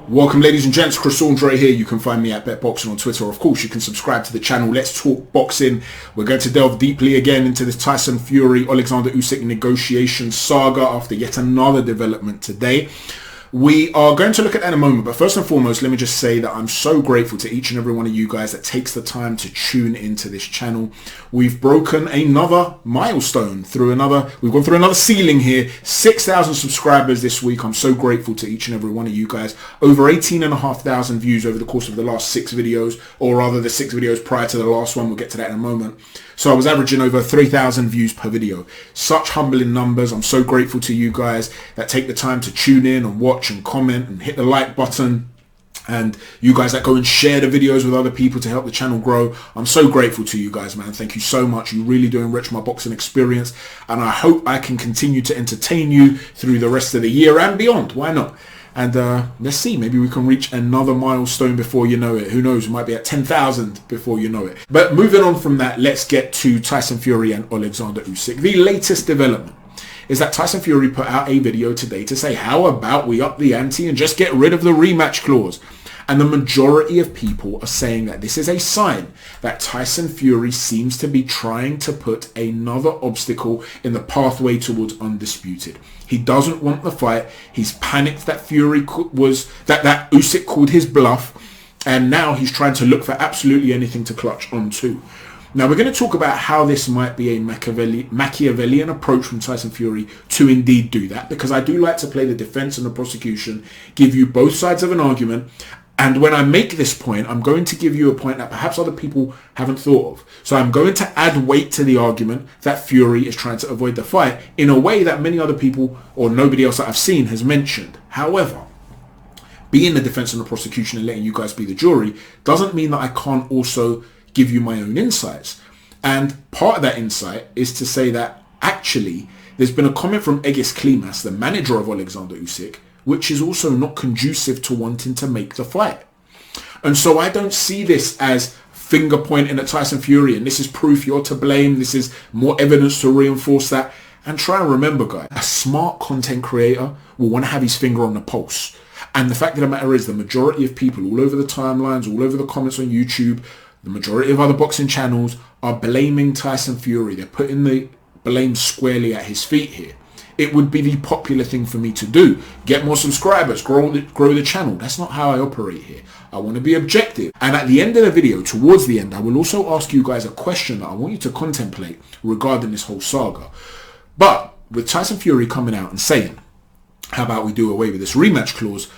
Welcome ladies and gents, Chris Andre here. You can find me at BetBoxing on Twitter. Of course, you can subscribe to the channel. Let's talk boxing. We're going to delve deeply again into this Tyson Fury-Usyk negotiation saga after yet another development today. We are going to look at that in a moment, but first and foremost, let me just say that I'm so grateful to each and every one of you guys that takes the time to tune into this channel. We've broken another milestone we've gone through another ceiling here, 6,000 subscribers this week. I'm so grateful to each and every one of you guys. Over 18,500 views over the course of the last 6 videos, or rather the 6 videos prior to the last one. We'll get to that in a moment. So I was averaging over 3,000 views per video. Such humbling numbers. I'm so grateful to you guys that take the time to tune in and watch and comment and hit the like button. And you guys that go and share the videos with other people to help the channel grow. I'm so grateful to you guys, man. Thank you so much. You really do enrich my boxing experience. And I hope I can continue to entertain you through the rest of the year and beyond. Why not? And let's see, maybe we can reach another milestone before you know it. Who knows, we might be at 10,000 before you know it. But moving on from that, let's get to Tyson Fury and Alexander Usyk. The latest development is that Tyson Fury put out a video today to say, how about we up the ante and just get rid of the rematch clause? And the majority of people are saying that this is a sign that Tyson Fury seems to be trying to put another obstacle in the pathway towards Undisputed. He doesn't want the fight. He's panicked that that Usyk called his bluff, and now he's trying to look for absolutely anything to clutch onto. Now we're going to talk about how this might be a Machiavellian approach from Tyson Fury to indeed do that, because I do like to play the defense and the prosecution, give you both sides of an argument. And when I make this point, I'm going to give you a point that perhaps other people haven't thought of. So I'm going to add weight to the argument that Fury is trying to avoid the fight in a way that many other people or nobody else that I've seen has mentioned. However, being the defense and the prosecution and letting you guys be the jury doesn't mean that I can't also give you my own insights. And part of that insight is to say that actually there's been a comment from Egis Klimas, the manager of Alexander Usyk, which is also not conducive to wanting to make the fight. And so I don't see this as finger pointing at Tyson Fury and this is proof you're to blame, this is more evidence to reinforce that. And try and remember, guys, a smart content creator will want to have his finger on the pulse. And the fact of the matter is the majority of people all over the timelines, all over the comments on YouTube, the majority of other boxing channels are blaming Tyson Fury. They're putting the blame squarely at his feet here. It would be the popular thing for me to do. Get more subscribers, grow the channel. That's not how I operate here. I want to be objective. And at the end of the video, towards the end, I will also ask you guys a question that I want you to contemplate regarding this whole saga. But with Tyson Fury coming out and saying, how about we do away with this rematch clause,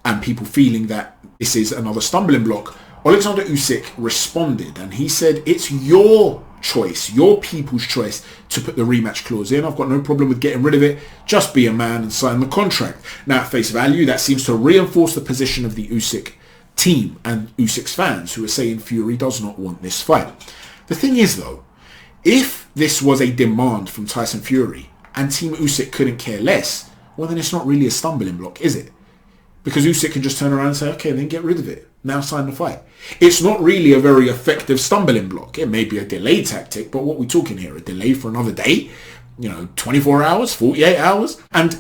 and people feeling that this is another stumbling block, Alexander Usyk responded and he said, it's your choice, your people's choice to put the rematch clause in. I've got no problem with getting rid of it. Just be a man and sign the contract. Now at face value, that seems to reinforce the position of the Usyk team and Usyk's fans who are saying Fury does not want this fight. The thing is though, if this was a demand from Tyson Fury and Team Usyk couldn't care less, well then it's not really a stumbling block, is it? Because Usyk can just turn around and say, okay, then get rid of it. Now sign the fight. It's not really a very effective stumbling block. It may be a delay tactic, but what we're talking here, a delay for another day, 24 hours, 48 hours. And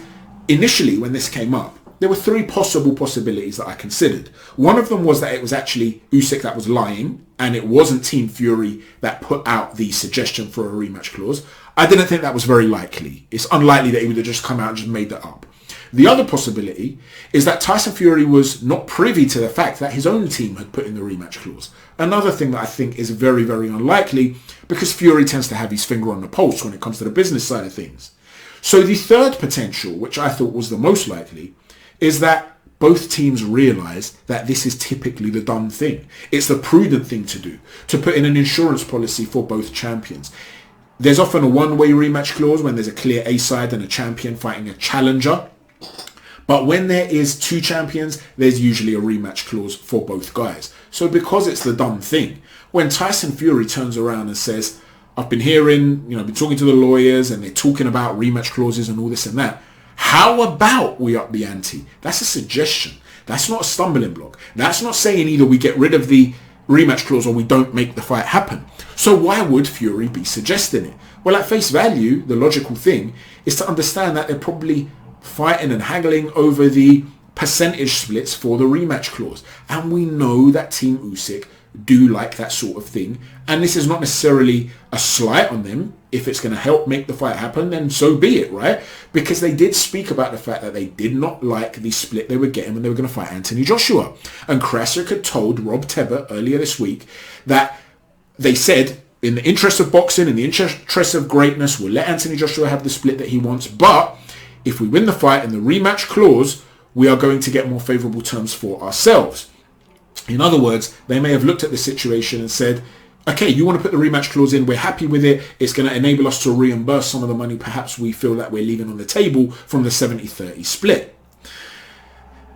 initially when this came up, there were 3 possibilities that I considered. One of them was that it was actually Usyk that was lying and it wasn't Team Fury that put out the suggestion for a rematch clause. I didn't think that was very likely. It's unlikely that he would have just come out and just made that up. The other possibility is that Tyson Fury was not privy to the fact that his own team had put in the rematch clause. Another thing that I think is very, very unlikely, because Fury tends to have his finger on the pulse when it comes to the business side of things. So the third potential, which I thought was the most likely, is that both teams realise that this is typically the done thing. It's the prudent thing to do, to put in an insurance policy for both champions. There's often a one-way rematch clause when there's a clear A-side and a champion fighting a challenger. But when there is 2 champions, there's usually a rematch clause for both guys. So because it's the done thing, when Tyson Fury turns around and says, I've been hearing, been talking to the lawyers and they're talking about rematch clauses and all this and that, how about we up the ante? That's a suggestion. That's not a stumbling block. That's not saying either we get rid of the rematch clause or we don't make the fight happen. So why would Fury be suggesting it? Well, at face value, the logical thing is to understand that they're probably fighting and haggling over the percentage splits for the rematch clause. And we know that Team Usyk do like that sort of thing. And this is not necessarily a slight on them. If it's going to help make the fight happen, then so be it, right? Because they did speak about the fact that they did not like the split they were getting when they were going to fight Anthony Joshua. And Krasic had told Rob Tebbert earlier this week that they said, in the interest of boxing, in the interest of greatness, we'll let Anthony Joshua have the split that he wants. But if we win the fight in the rematch clause, we are going to get more favourable terms for ourselves. In other words, they may have looked at the situation and said, okay, you want to put the rematch clause in, we're happy with it, it's going to enable us to reimburse some of the money perhaps we feel that we're leaving on the table from the 70-30 split.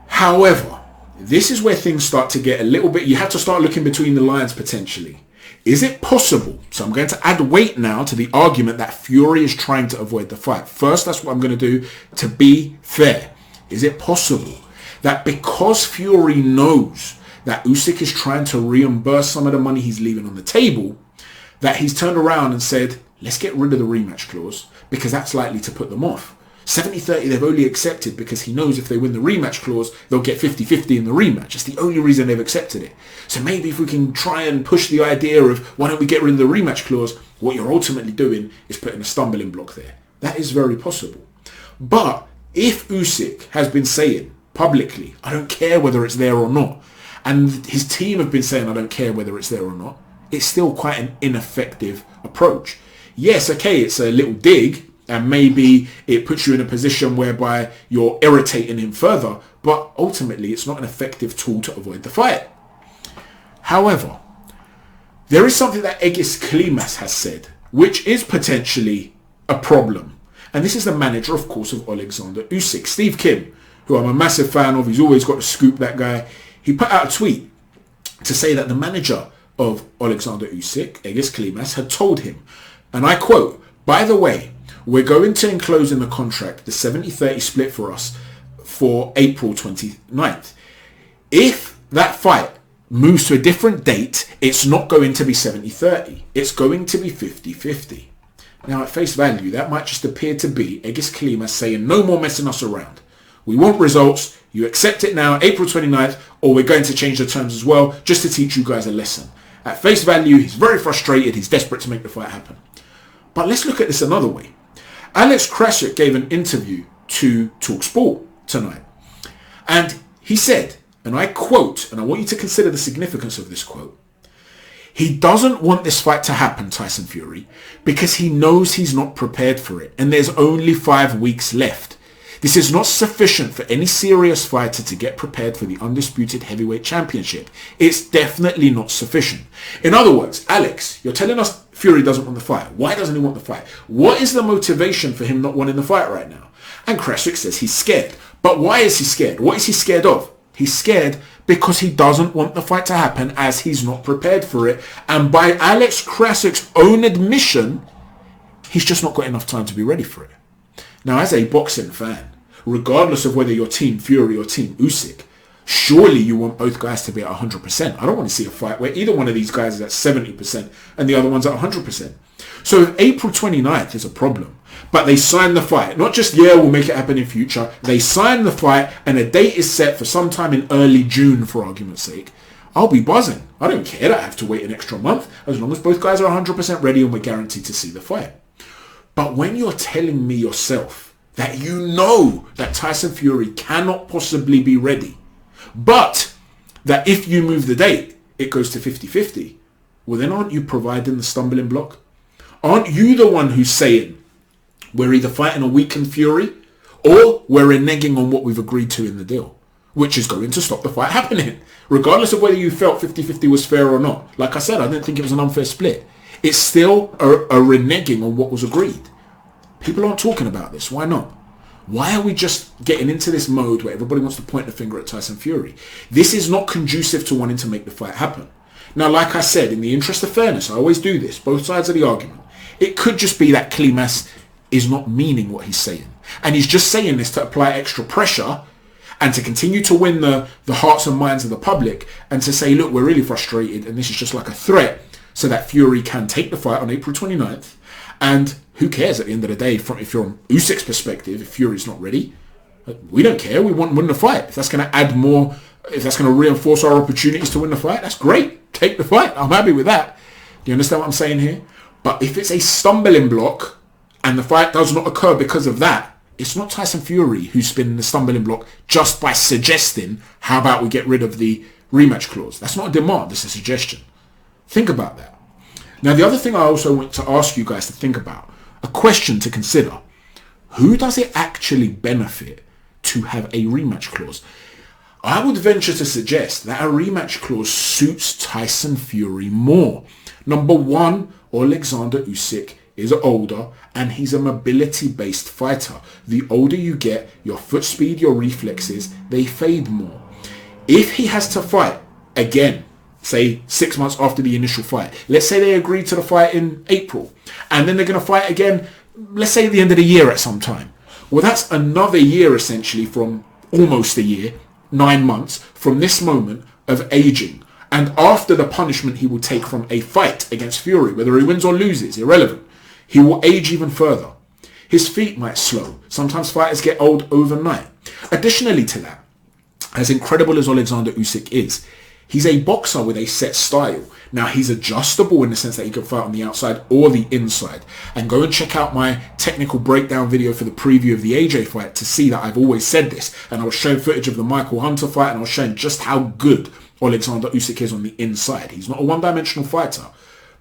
However, this is where things start to get a little bit, you have to start looking between the lines potentially. Is it possible, so I'm going to add weight now to the argument that Fury is trying to avoid the fight. First, that's what I'm going to do to be fair. Is it possible that because Fury knows that Usyk is trying to reimburse some of the money he's leaving on the table, that he's turned around and said, let's get rid of the rematch clause because that's likely to put them off. 70-30 they've only accepted because he knows if they win the rematch clause, they'll get 50-50 in the rematch. It's the only reason they've accepted it. So maybe if we can try and push the idea of why don't we get rid of the rematch clause, what you're ultimately doing is putting a stumbling block there. That is very possible. But if Usyk has been saying publicly, I don't care whether it's there or not, and his team have been saying, I don't care whether it's there or not, it's still quite an ineffective approach. Yes, okay, it's a little dig, and maybe it puts you in a position whereby you're irritating him further, but ultimately it's not an effective tool to avoid the fight. However, there is something that Egis Klimas has said, which is potentially a problem. And this is the manager, of course, of Alexander Usyk, Steve Kim, who I'm a massive fan of. He's always got to scoop, that guy. He put out a tweet to say that the manager of Alexander Usyk, Egis Klimas, had told him, and I quote, by the way, we're going to enclose in the contract the 70-30 split for us for April 29th. If that fight moves to a different date, it's not going to be 70-30. It's going to be 50-50. Now, at face value, that might just appear to be Egis Klimas saying, no more messing us around. We want results. You accept it now, April 29th, or we're going to change the terms as well, just to teach you guys a lesson. At face value, he's very frustrated. He's desperate to make the fight happen. But let's look at this another way. Alex Krasic gave an interview to TalkSport tonight. And he said, and I quote, and I want you to consider the significance of this quote, he doesn't want this fight to happen, Tyson Fury, because he knows he's not prepared for it. And there's only 5 weeks left. This is not sufficient for any serious fighter to get prepared for the Undisputed Heavyweight Championship. It's definitely not sufficient. In other words, Alex, you're telling us Fury doesn't want the fight. Why doesn't he want the fight? What is the motivation for him not wanting the fight right now? And Krasic says he's scared. But why is he scared? What is he scared of? He's scared because he doesn't want the fight to happen as he's not prepared for it. And by Alex Krasic's own admission, he's just not got enough time to be ready for it. Now, as a boxing fan, regardless of whether you're Team Fury or Team Usyk, surely you want both guys to be at 100%. I don't want to see a fight where either one of these guys is at 70% and the other one's at 100%. So if April 29th is a problem, but they sign the fight, not just, yeah, we'll make it happen in future, they sign the fight and a date is set for sometime in early June, for argument's sake, I'll be buzzing. I don't care that I have to wait an extra month, as long as both guys are 100% ready and we're guaranteed to see the fight. But when you're telling me yourself that you know that Tyson Fury cannot possibly be ready, but that if you move the date, it goes to 50-50, well then aren't you providing the stumbling block? Aren't you the one who's saying we're either fighting a weakened Fury or we're reneging on what we've agreed to in the deal, which is going to stop the fight happening, regardless of whether you felt 50-50 was fair or not. Like I said, I didn't think it was an unfair split. It's still a reneging on what was agreed. People aren't talking about this. Why not? Why are we just getting into this mode where everybody wants to point the finger at Tyson Fury? This is not conducive to wanting to make the fight happen. Now, like I said, in the interest of fairness, I always do this, both sides of the argument. It could just be that Climas is not meaning what he's saying. And he's just saying this to apply extra pressure and to continue to win the hearts and minds of the public and to say, look, we're really frustrated and this is just like a threat so that Fury can take the fight on April 29th. And who cares at the end of the day, if you're on Usyk's perspective, if Fury's not ready, We don't care. We want to win the fight. If that's going to add more, if that's going to reinforce our opportunities to win the fight, that's great. Take the fight. I'm happy with that. Do you understand what I'm saying here? But if it's a stumbling block and the fight does not occur because of that, it's not Tyson Fury who's spinning the stumbling block just by suggesting, how about we get rid of the rematch clause? That's not a demand, it's a suggestion. Think about that. Now, the other thing I also want to ask you guys to think about, a question to consider, who does it actually benefit to have a rematch clause? I would venture to suggest that a rematch clause suits Tyson Fury more. Number one, Alexander Usyk is older and he's a mobility-based fighter. The older you get, your foot speed, your reflexes, they fade more. If he has to fight again, say 6 months after the initial fight, let's say they agreed to the fight in April, and then they're going to fight again, let's say at the end of the year at some time. Well, that's another year essentially, from almost a year, 9 months from this moment of aging. And after the punishment he will take from a fight against Fury, whether he wins or loses, irrelevant, he will age even further. His feet might slow. Sometimes fighters get old overnight. Additionally to that, as incredible as Alexander Usyk is, he's a boxer with a set style. Now, he's adjustable in the sense that he can fight on the outside or the inside. And go and check out my technical breakdown video for the preview of the AJ fight to see that I've always said this. And I was showing footage of the Michael Hunter fight, and I was showing just how good Alexander Usyk is on the inside. He's not a one-dimensional fighter,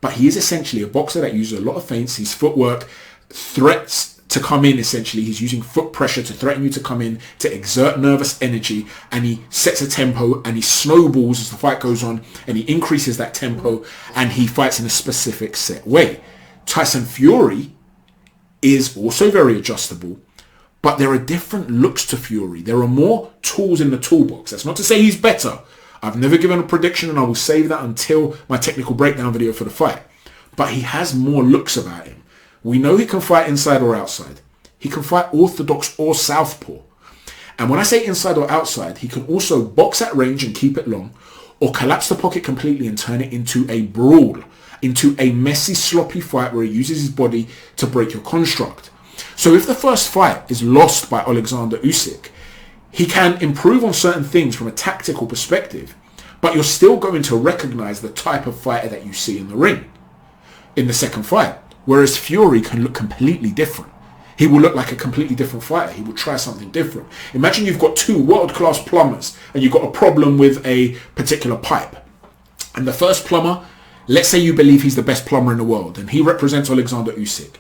but he is essentially a boxer that uses a lot of feints. His footwork, threats to come in, essentially. He's using foot pressure to threaten you to come in, to exert nervous energy, and he sets a tempo and he snowballs as the fight goes on, and he increases that tempo and he fights in a specific set way. Tyson Fury is also very adjustable, but there are different looks to Fury. There are more tools in the toolbox. That's not to say he's better. I've never given a prediction, and I will save that until my technical breakdown video for the fight. But he has more looks about him. We know he can fight inside or outside. He can fight orthodox or southpaw. And when I say inside or outside, he can also box at range and keep it long, or collapse the pocket completely and turn it into a brawl, into a messy, sloppy fight where he uses his body to break your construct. So if the first fight is lost by Alexander Usyk, he can improve on certain things from a tactical perspective, but you're still going to recognize the type of fighter that you see in the ring in the second fight. Whereas Fury can look completely different. He will look like a completely different fighter. He will try something different. Imagine you've got two world-class plumbers and you've got a problem with a particular pipe. And the first plumber, let's say you believe he's the best plumber in the world and he represents Alexander Usyk.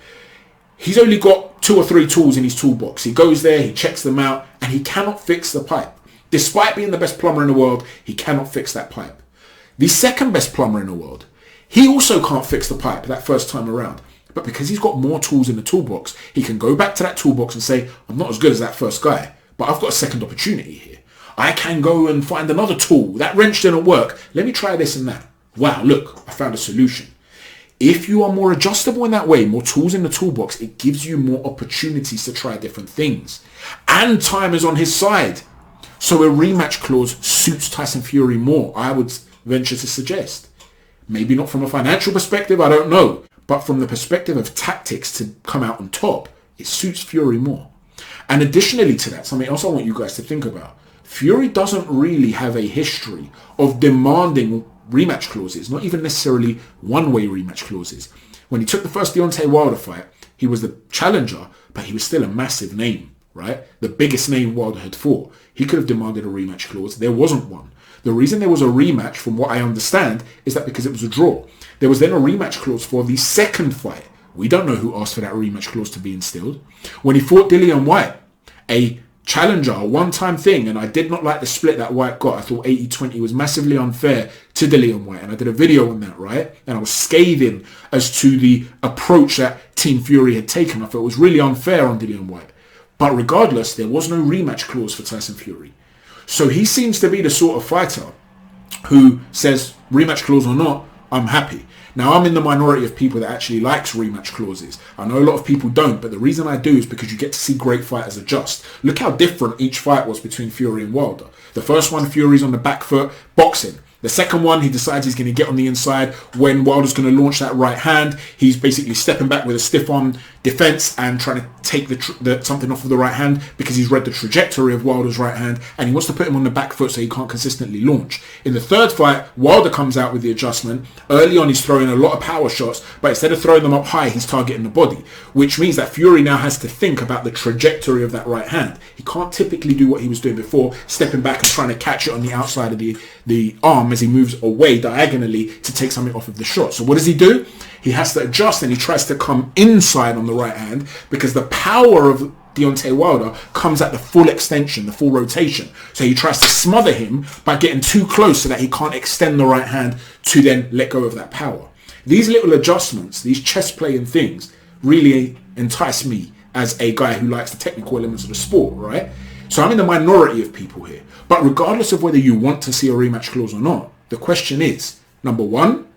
He's only got 2 or 3 tools in his toolbox. He goes there, he checks them out, and he cannot fix the pipe. Despite being the best plumber in the world, he cannot fix that pipe. The second best plumber in the world, he also can't fix the pipe that first time around. But because he's got more tools in the toolbox, he can go back to that toolbox and say, I'm not as good as that first guy, but I've got a second opportunity here. I can go and find another tool. That wrench didn't work. Let me try this and that. Wow, look, I found a solution. If you are more adjustable in that way, more tools in the toolbox, it gives you more opportunities to try different things. And time is on his side. So a rematch clause suits Tyson Fury more, I would venture to suggest. Maybe not from a financial perspective, I don't know. But from the perspective of tactics to come out on top, it suits Fury more. And additionally to that, something else I want you guys to think about. Fury doesn't really have a history of demanding rematch clauses, not even necessarily one-way rematch clauses. When he took the first Deontay Wilder fight, he was the challenger, but he was still a massive name, right? The biggest name Wilder had fought. He could have demanded a rematch clause. There wasn't one. The reason there was a rematch, from what I understand, is that because it was a draw. There was then a rematch clause for the second fight. We don't know who asked for that rematch clause to be instilled. When he fought Dillian Whyte, a challenger, a one-time thing, and I did not like the split that Whyte got. I thought 80-20 was massively unfair to Dillian Whyte, and I did a video on that, right? And I was scathing as to the approach that Team Fury had taken. I thought it was really unfair on Dillian Whyte. But regardless, there was no rematch clause for Tyson Fury. So he seems to be the sort of fighter who says, rematch clause or not, I'm happy. Now, I'm in the minority of people that actually likes rematch clauses. I know a lot of people don't, but the reason I do is because you get to see great fighters adjust. Look how different each fight was between Fury and Wilder. The first one, Fury's on the back foot, boxing. The second one, he decides he's going to get on the inside when Wilder's going to launch that right hand. He's basically stepping back with a stiff arm defense and trying to take something off of the right hand because he's read the trajectory of Wilder's right hand and he wants to put him on the back foot so he can't consistently launch. In the third fight, Wilder comes out with the adjustment. Early on, he's throwing a lot of power shots, but instead of throwing them up high, he's targeting the body, which means that Fury now has to think about the trajectory of that right hand. He can't typically do what he was doing before, stepping back and trying to catch it on the outside of the arm as he moves away diagonally to take something off of the shot. So what does he do? He has to adjust and he tries to come inside on the right hand because the power of Deontay Wilder comes at the full extension, the full rotation. So he tries to smother him by getting too close so that he can't extend the right hand to then let go of that power. These little adjustments, these chess playing things really entice me as a guy who likes the technical elements of the sport, right? So I'm in the minority of people here. But regardless of whether you want to see a rematch clause or not, the question is, number one,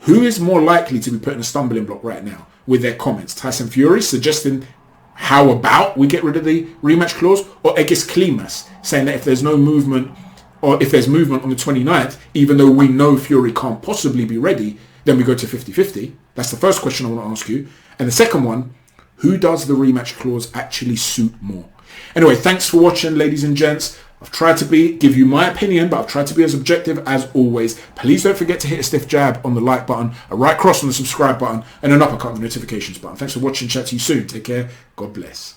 who is more likely to be put in a stumbling block right now with their comments? Tyson Fury suggesting how about we get rid of the rematch clause, or Egis Klimas saying that if there's no movement or if there's movement on the 29th, even though we know Fury can't possibly be ready, then we go to 50-50. That's the first question I want to ask you. And the second one, who does the rematch clause actually suit more? Anyway, thanks for watching, ladies and gents. I've tried to give you my opinion, but I've tried to be as objective as always. Please don't forget to hit a stiff jab on the like button, a right cross on the subscribe button, and an uppercut on the notifications button. Thanks for watching. Chat to you soon. Take care. God bless.